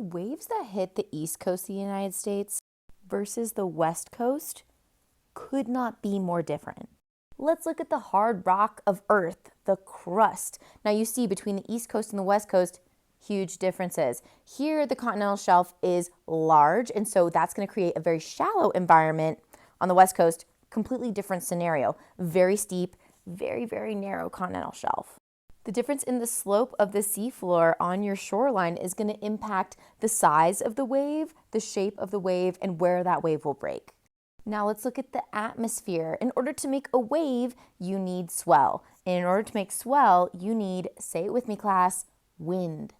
waves that hit the east coast of the United States versus the west coast could not be more different. Let's look at the hard rock of Earth, the crust. Now you see between the east coast and the west coast, huge differences. Here, the continental shelf is large, and so that's going to create a very shallow environment. On the west coast, completely different scenario. Very steep, very, very narrow continental shelf. The difference in the slope of the seafloor on your shoreline is going to impact the size of the wave, the shape of the wave, and where that wave will break. Now let's look at the atmosphere. In order to make a wave, you need swell. And in order to make swell, you need, say it with me class, wind.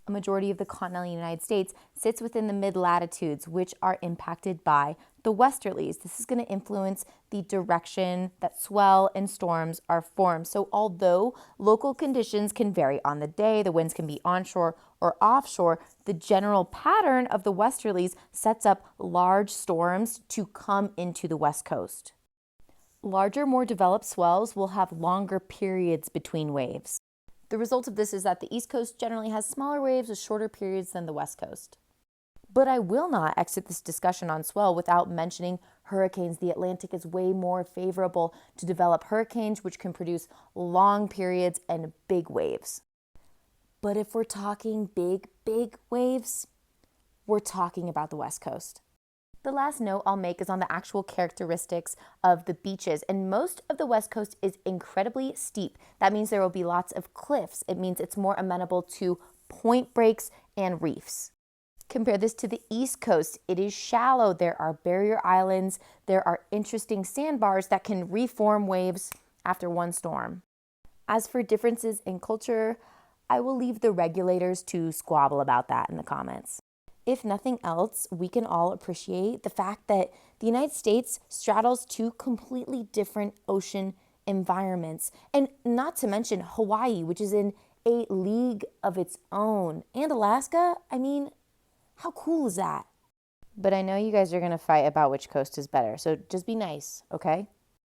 A majority of the continental United States sits within the mid-latitudes, which are impacted by the westerlies. This is going to influence the direction that swell and storms are formed. So although local conditions can vary on the day, the winds can be onshore or offshore, the general pattern of the westerlies sets up large storms to come into the west coast. Larger, more developed swells will have longer periods between waves. The result of this is that the East Coast generally has smaller waves with shorter periods than the West Coast. But I will not exit this discussion on swell without mentioning hurricanes. The Atlantic is way more favorable to develop hurricanes, which can produce long periods and big waves. But if we're talking big waves, we're talking about the West Coast. The last note I'll make is on the actual characteristics of the beaches, and most of the West Coast is incredibly steep. That means there will be lots of cliffs. It means it's more amenable to point breaks and reefs. Compare this to the East Coast. It is shallow. There are barrier islands. There are interesting sandbars that can reform waves after one storm. As for differences in culture, I will leave the regulators to squabble about that in the comments. If nothing else, we can all appreciate the fact that the United States straddles two completely different ocean environments. And not to mention Hawaii, which is in a league of its own. And Alaska, I mean, how cool is that? But I know you guys are going to fight about which coast is better, so just be nice, okay?